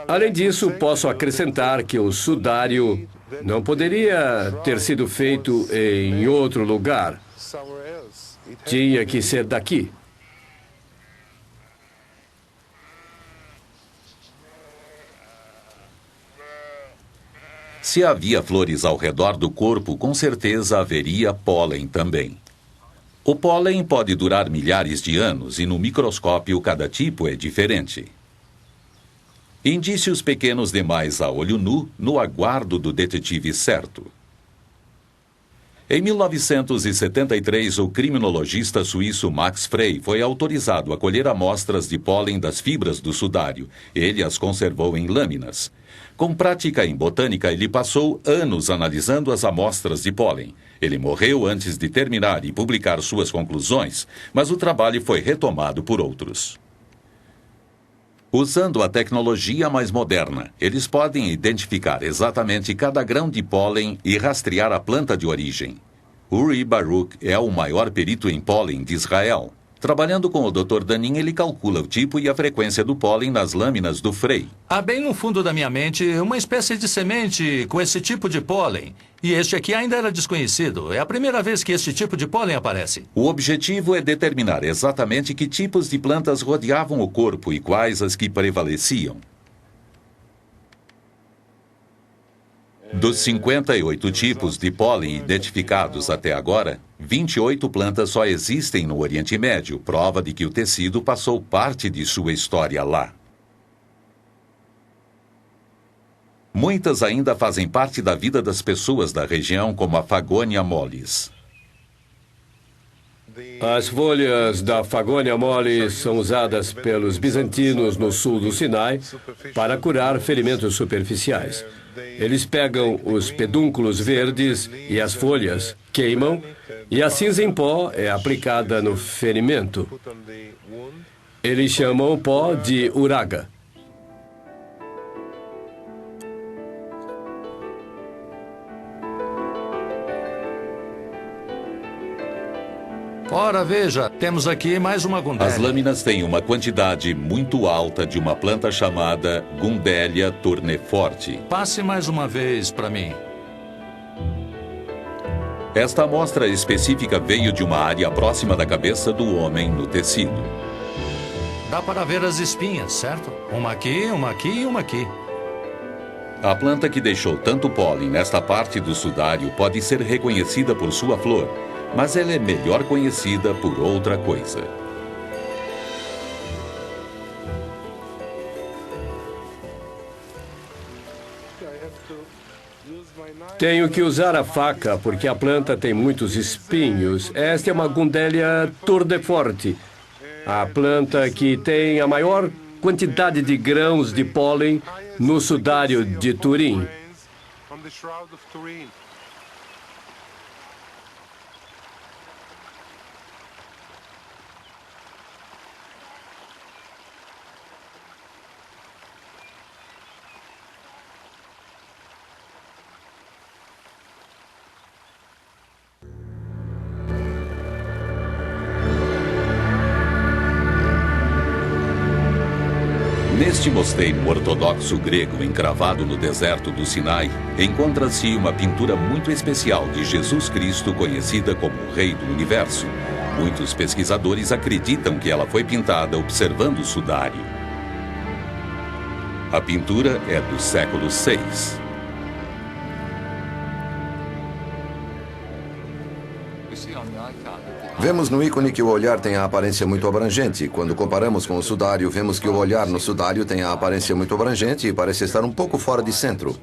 Além disso, posso acrescentar que o sudário não poderia ter sido feito em outro lugar. Tinha que ser daqui. Se havia flores ao redor do corpo, com certeza haveria pólen também. O pólen pode durar milhares de anos e no microscópio cada tipo é diferente. Indícios pequenos demais a olho nu no aguardo do detetive certo. Em 1973, o criminologista suíço Max Frey foi autorizado a colher amostras de pólen das fibras do sudário. Ele as conservou em lâminas. Com prática em botânica, ele passou anos analisando as amostras de pólen. Ele morreu antes de terminar e publicar suas conclusões, mas o trabalho foi retomado por outros. Usando a tecnologia mais moderna, eles podem identificar exatamente cada grão de pólen e rastrear a planta de origem. Uri Baruch é o maior perito em pólen de Israel. Trabalhando com o Dr. Danin, ele calcula o tipo e a frequência do pólen nas lâminas do Frey. Há bem no fundo da minha mente uma espécie de semente com esse tipo de pólen. E este aqui ainda era desconhecido. É a primeira vez que este tipo de pólen aparece. O objetivo é determinar exatamente que tipos de plantas rodeavam o corpo e quais as que prevaleciam. Dos 58 tipos de pólen identificados até agora, 28 plantas só existem no Oriente Médio, prova de que o tecido passou parte de sua história lá. Muitas ainda fazem parte da vida das pessoas da região, como a Fagonia mollis. As folhas da Fagonia mollis são usadas pelos bizantinos no sul do Sinai para curar ferimentos superficiais. Eles pegam os pedúnculos verdes e as folhas, queimam, e a cinza em pó é aplicada no ferimento. Eles chamam o pó de uraga. Ora, veja, temos aqui mais uma gundélia. As lâminas têm uma quantidade muito alta de uma planta chamada Gundelia tourneforte. Passe mais uma vez para mim. Esta amostra específica veio de uma área próxima da cabeça do homem no tecido. Dá para ver as espinhas, certo? Uma aqui e uma aqui. A planta que deixou tanto pólen nesta parte do sudário pode ser reconhecida por sua flor, mas ela é melhor conhecida por outra coisa. Tenho que usar a faca porque a planta tem muitos espinhos. Esta é uma Gundelia tourneforte, a planta que tem a maior quantidade de grãos de pólen no sudário de Turim. Neste mosteiro ortodoxo grego encravado no deserto do Sinai, encontra-se uma pintura muito especial de Jesus Cristo, conhecida como o Rei do Universo. Muitos pesquisadores acreditam que ela foi pintada observando o sudário. A pintura é do século VI. Vemos no ícone que o olhar tem a aparência muito abrangente. Quando comparamos com o sudário, vemos que o olhar no sudário tem a aparência muito abrangente e parece estar um pouco fora de centro.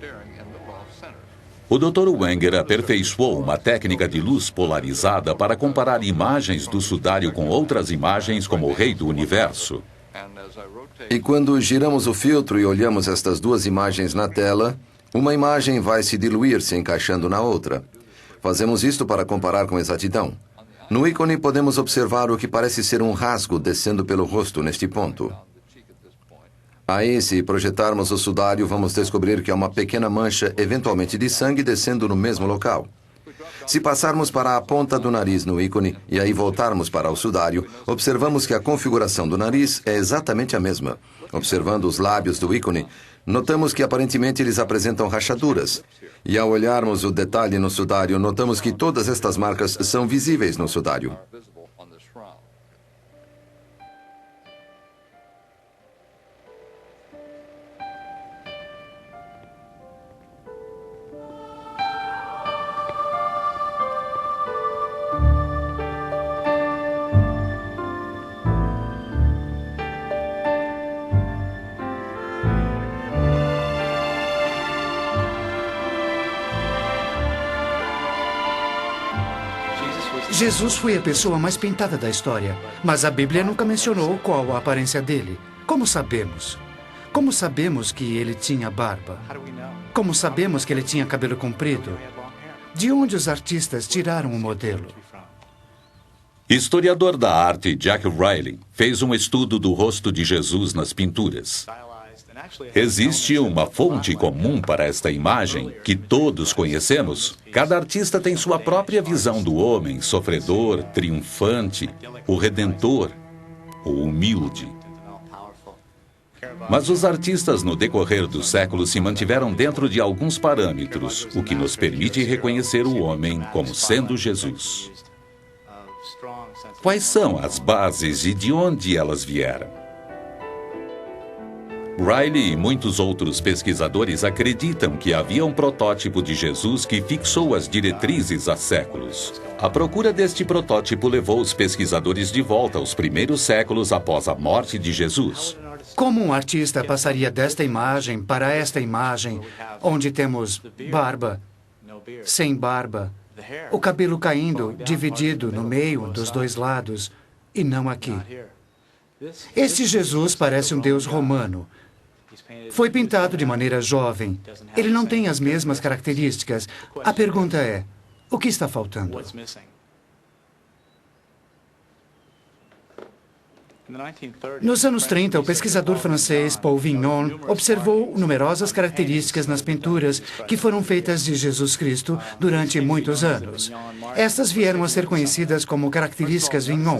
O Dr. Wenger aperfeiçoou uma técnica de luz polarizada para comparar imagens do sudário com outras imagens como o Rei do Universo. E quando giramos o filtro e olhamos estas duas imagens na tela, uma imagem vai se diluir se encaixando na outra. Fazemos isto para comparar com exatidão. No ícone podemos observar o que parece ser um rasgo descendo pelo rosto neste ponto. Aí, se projetarmos o sudário, vamos descobrir que há uma pequena mancha, eventualmente de sangue, descendo no mesmo local. Se passarmos para a ponta do nariz no ícone e aí voltarmos para o sudário, observamos que a configuração do nariz é exatamente a mesma. Observando os lábios do ícone, notamos que aparentemente eles apresentam rachaduras. E ao olharmos o detalhe no sudário, notamos que todas estas marcas são visíveis no sudário. Jesus foi a pessoa mais pintada da história, mas a Bíblia nunca mencionou qual a aparência dele. Como sabemos? Como sabemos que ele tinha barba? Como sabemos que ele tinha cabelo comprido? De onde os artistas tiraram o modelo? Historiador da arte Jack Riley fez um estudo do rosto de Jesus nas pinturas. Existe uma fonte comum para esta imagem que todos conhecemos. Cada artista tem sua própria visão do homem sofredor, triunfante, o redentor, o humilde. Mas os artistas no decorrer dos séculos se mantiveram dentro de alguns parâmetros, o que nos permite reconhecer o homem como sendo Jesus. Quais são as bases e de onde elas vieram? Riley e muitos outros pesquisadores acreditam que havia um protótipo de Jesus que fixou as diretrizes há séculos. A procura deste protótipo levou os pesquisadores de volta aos primeiros séculos após a morte de Jesus. Como um artista passaria desta imagem para esta imagem, onde temos barba, sem barba, o cabelo caindo, dividido no meio dos dois lados, e não aqui? Este Jesus parece um deus romano. Foi pintado de maneira jovem. Ele não tem as mesmas características. A pergunta é, o que está faltando? Nos anos 30, o pesquisador francês Paul Vignon observou numerosas características nas pinturas que foram feitas de Jesus Cristo durante muitos anos. Estas vieram a ser conhecidas como características Vignon.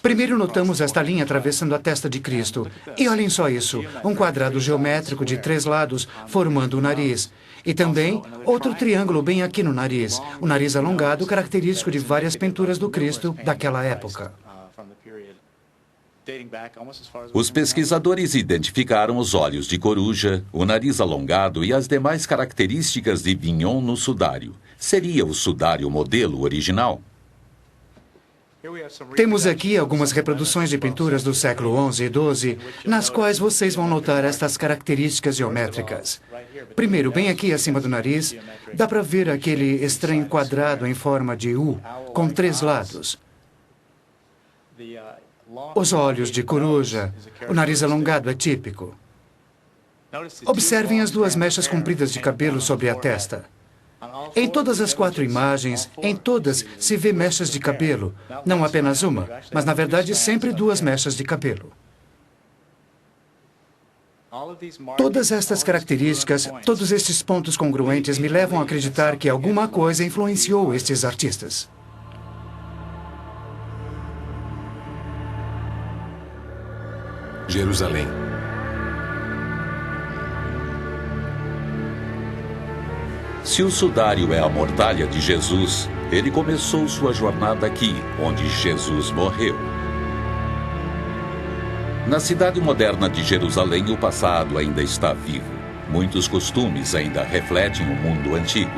Primeiro notamos esta linha atravessando a testa de Cristo. E olhem só isso, um quadrado geométrico de 3 lados formando o nariz. E também outro triângulo bem aqui no nariz, o nariz alongado característico de várias pinturas do Cristo daquela época. Os pesquisadores identificaram os olhos de coruja, o nariz alongado e as demais características de Vignon no sudário. Seria o sudário modelo original? Temos aqui algumas reproduções de pinturas do século XI e XII, nas quais vocês vão notar estas características geométricas. Primeiro, bem aqui acima do nariz, dá para ver aquele estranho quadrado em forma de U, com 3 lados. Os olhos de coruja, o nariz alongado é típico. Observem as 2 mechas compridas de cabelo sobre a testa. Em todas as 4 imagens, em todas se vê mechas de cabelo. Não apenas uma, mas na verdade sempre 2 mechas de cabelo. Todas estas características, todos estes pontos congruentes me levam a acreditar que alguma coisa influenciou estes artistas. Jerusalém. Se o sudário é a mortalha de Jesus, ele começou sua jornada aqui, onde Jesus morreu. Na cidade moderna de Jerusalém, o passado ainda está vivo. Muitos costumes ainda refletem o mundo antigo.